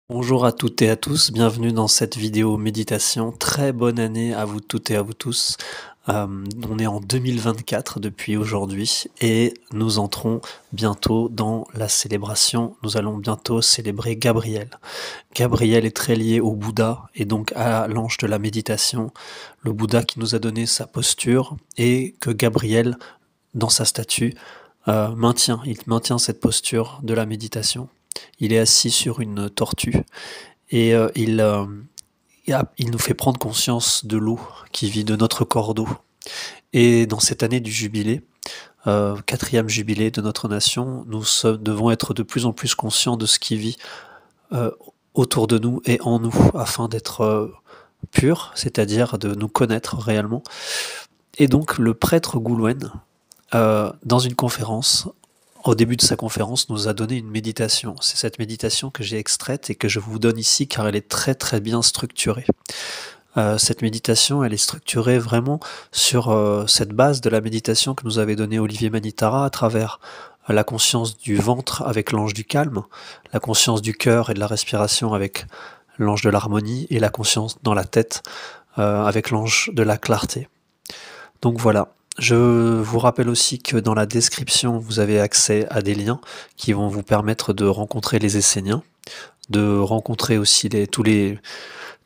Bonjour à toutes et à tous, bienvenue dans cette vidéo méditation. Très bonne année à vous toutes et à vous tous. On est en 2024 depuis aujourd'hui et nous entrons bientôt dans la célébration. Nous allons bientôt célébrer Gabriel. Gabriel est très lié au Bouddha et donc à l'ange de la méditation, le Bouddha qui nous a donné sa posture et que Gabriel, dans sa statue, il maintient cette posture de la méditation. Il est assis sur une tortue et il nous fait prendre conscience de l'eau qui vit de notre corps d'eau. Et dans cette année du jubilé, quatrième jubilé de notre nation, devons être de plus en plus conscients de ce qui vit euh, autour de nous et en nous, afin d'être purs, c'est-à-dire de nous connaître réellement. Et donc le prêtre Goulwen, dans une conférence, au début de sa conférence, nous a donné une méditation. C'est cette méditation que j'ai extraite et que je vous donne ici car elle est très très bien structurée. Cette méditation, elle est structurée vraiment sur cette base de la méditation que nous avait donnée Olivier Manitara à travers la conscience du ventre avec l'ange du calme, la conscience du cœur et de la respiration avec l'ange de l'harmonie et la conscience dans la tête avec l'ange de la clarté. Donc voilà, je vous rappelle aussi que dans la description, vous avez accès à des liens qui vont vous permettre de rencontrer les Esséniens, de rencontrer aussi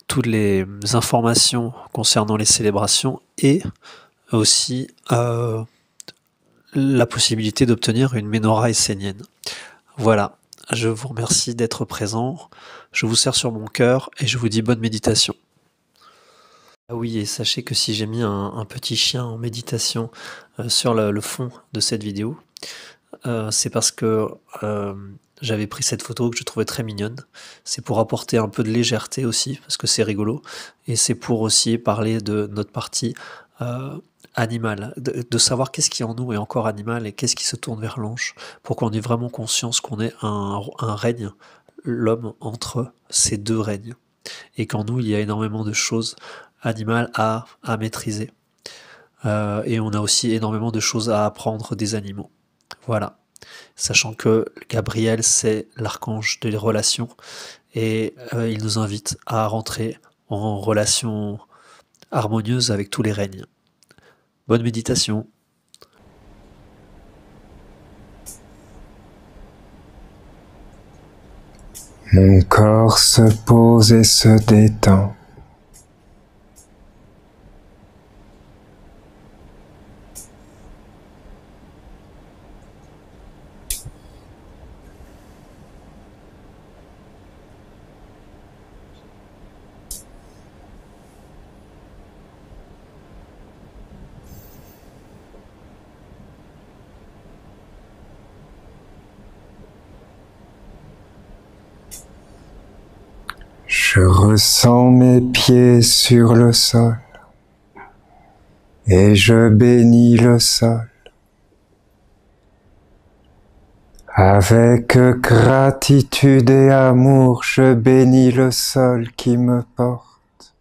toutes les informations concernant les célébrations et aussi la possibilité d'obtenir une menorah essénienne. Voilà, je vous remercie d'être présent, je vous serre sur mon cœur et je vous dis bonne méditation. Ah oui, et sachez que si j'ai mis un petit chien en méditation sur le fond de cette vidéo, c'est parce que j'avais pris cette photo que je trouvais très mignonne. C'est pour apporter un peu de légèreté aussi, parce que c'est rigolo. Et c'est pour aussi parler de notre partie euh, animale, de savoir qu'est-ce qui en nous est encore animal et qu'est-ce qui se tourne vers l'ange, pour qu'on ait vraiment conscience qu'on est un règne, l'homme entre ces deux règnes. Et qu'en nous, il y a énormément de choses animales à maîtriser. Et on a aussi énormément de choses à apprendre des animaux. Voilà. Sachant que Gabriel, c'est l'archange des relations et il nous invite à rentrer en relation harmonieuse avec tous les règnes. Bonne méditation. Mon corps se pose et se détend. Je ressens mes pieds sur le sol et je bénis le sol. Avec gratitude et amour, je bénis le sol qui me porte.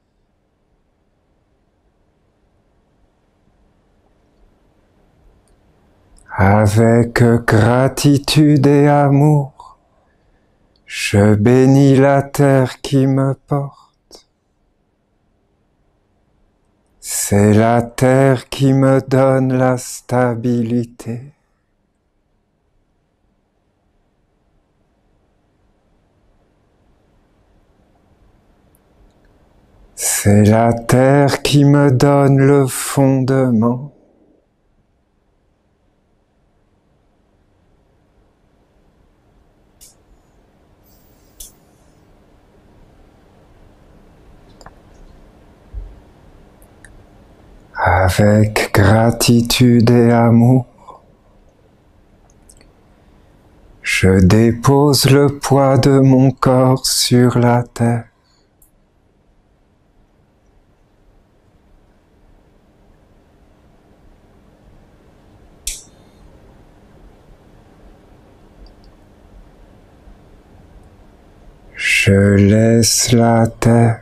Avec gratitude et amour, je bénis la terre qui me porte. C'est la terre qui me donne la stabilité. C'est la terre qui me donne le fondement. Avec gratitude et amour, je dépose le poids de mon corps sur la terre. Je laisse la terre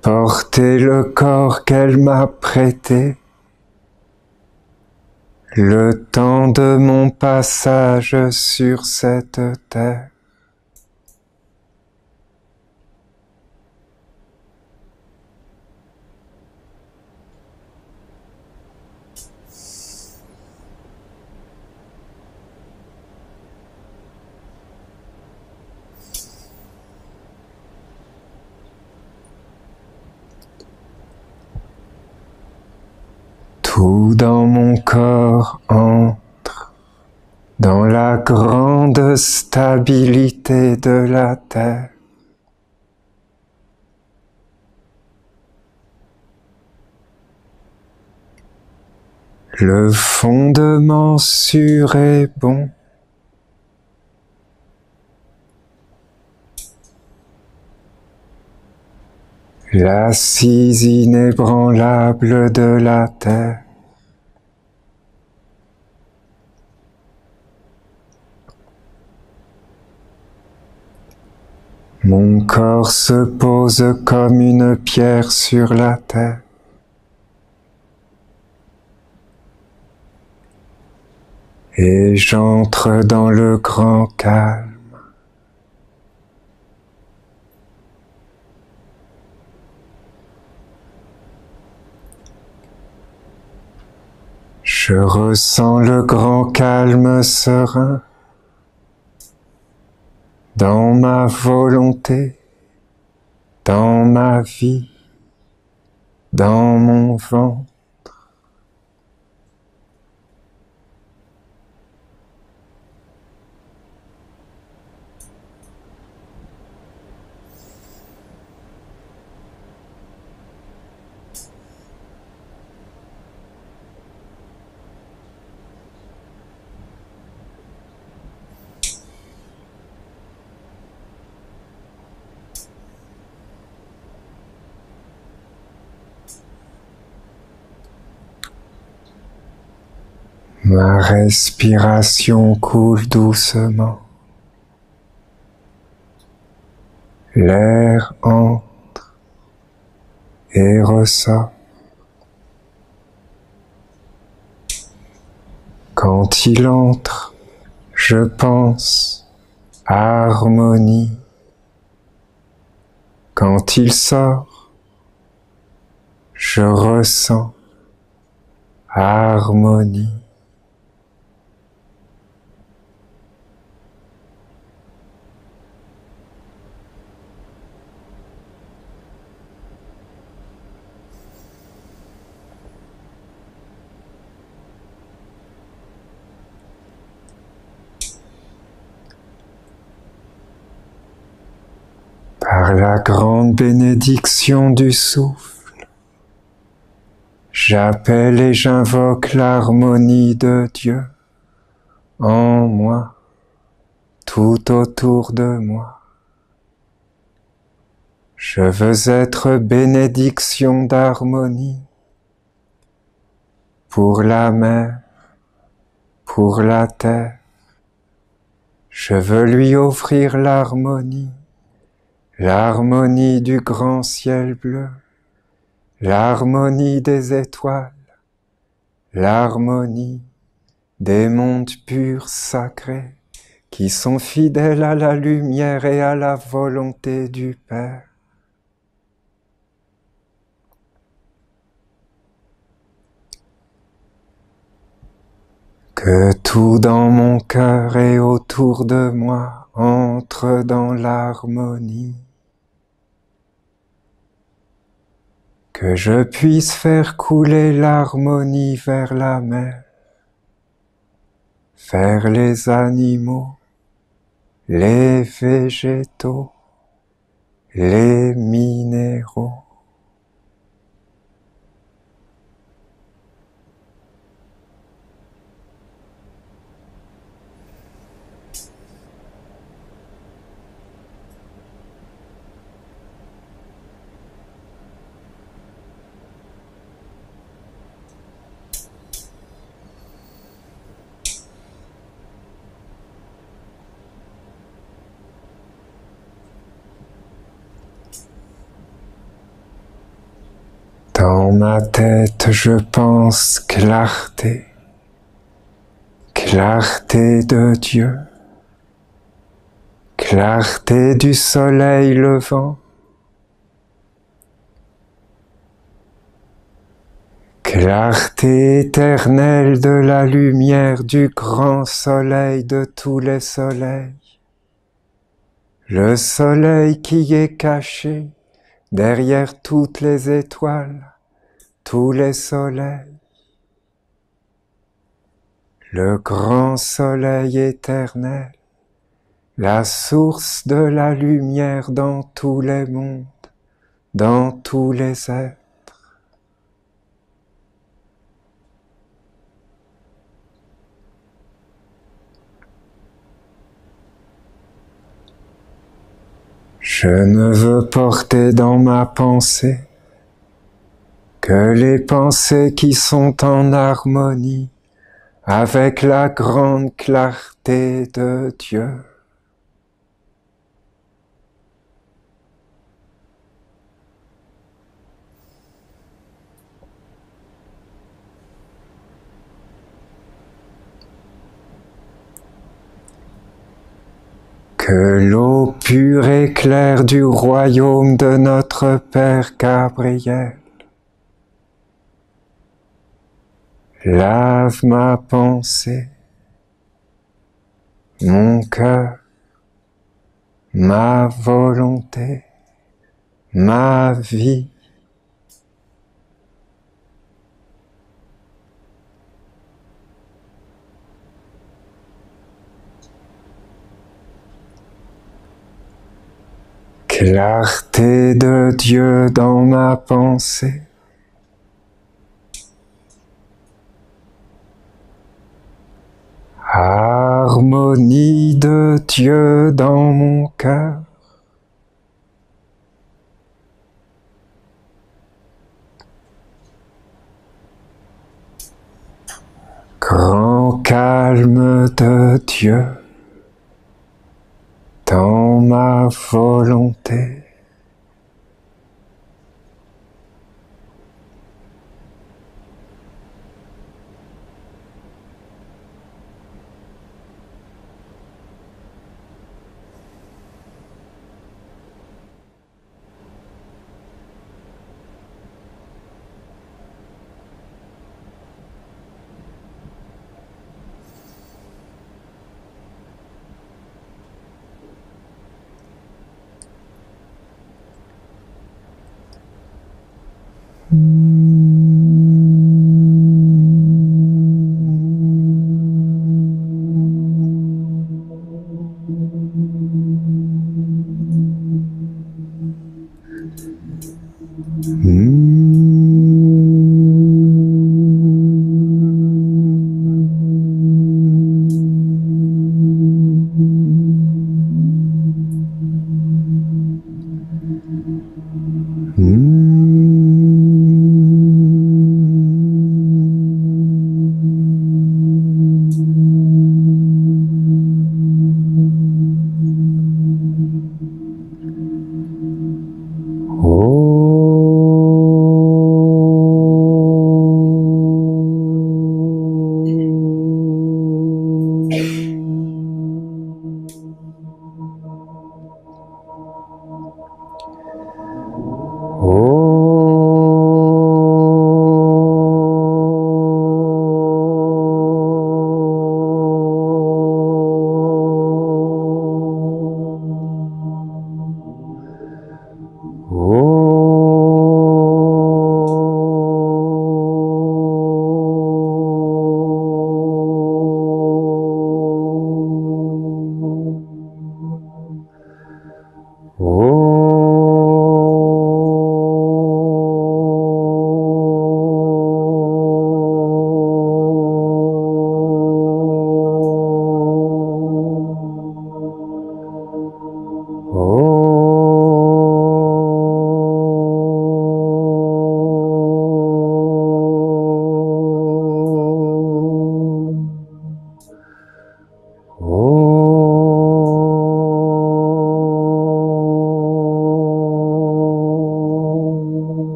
porter le corps qu'elle m'a prêté. Le temps de mon passage sur cette terre. Tout dans mon corps entre dans la grande stabilité de la terre. Le fondement sûr et bon. L'assise inébranlable de la terre. Mon corps se pose comme une pierre sur la terre. Et j'entre dans le grand calme. Je ressens le grand calme serein dans ma volonté, dans ma vie, dans mon ventre. Ma respiration coule doucement. L'air entre et ressort. Quand il entre, je pense harmonie. Quand il sort, je ressens harmonie. Par la grande bénédiction du souffle, j'appelle et j'invoque l'harmonie de Dieu en moi, tout autour de moi. Je veux être bénédiction d'harmonie pour la mer, pour la terre. Je veux lui offrir l'harmonie. L'harmonie du grand ciel bleu, l'harmonie des étoiles, l'harmonie des mondes purs sacrés qui sont fidèles à la lumière et à la volonté du Père. Que tout dans mon cœur et autour de moi entre dans l'harmonie. Que je puisse faire couler l'harmonie vers la mer, vers les animaux, les végétaux, les minéraux. Dans ma tête, je pense clarté, clarté de Dieu, clarté du soleil levant, clarté éternelle de la lumière du grand soleil de tous les soleils, le soleil qui est caché derrière toutes les étoiles, tous les soleils, le grand soleil éternel, la source de la lumière dans tous les mondes, dans tous les êtres. Je ne veux porter dans ma pensée que les pensées qui sont en harmonie avec la grande clarté de Dieu. Que l'eau pure et claire du royaume de notre Père Gabriel lave ma pensée, mon cœur, ma volonté, ma vie. Clarté de Dieu dans ma pensée. Harmonie de Dieu dans mon cœur. Grand calme de Dieu dans ma volonté.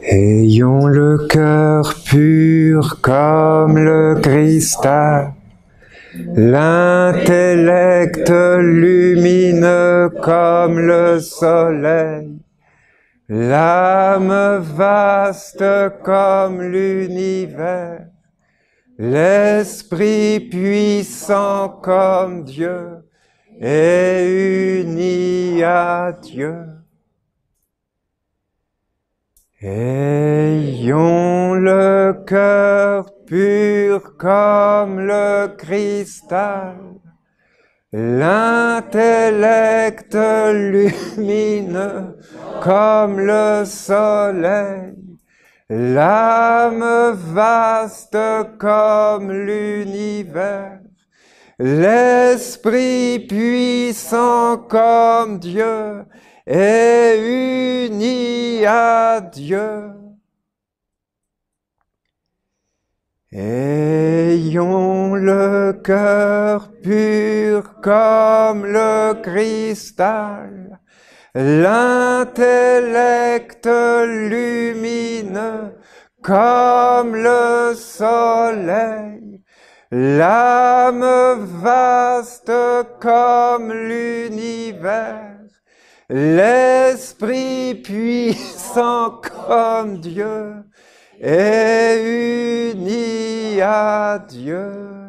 Ayons le cœur pur comme le cristal, l'intellect lumineux comme le soleil, l'âme vaste comme l'univers, l'Esprit puissant comme Dieu est uni à Dieu. Ayons le cœur pur comme le cristal, l'intellect lumineux comme le soleil, l'âme vaste comme l'univers, l'Esprit puissant comme Dieu est uni à Dieu. Ayons le cœur pur comme le cristal, l'intellect lumineux comme le soleil, l'âme vaste comme l'univers, l'Esprit puissant comme Dieu est uni à Dieu.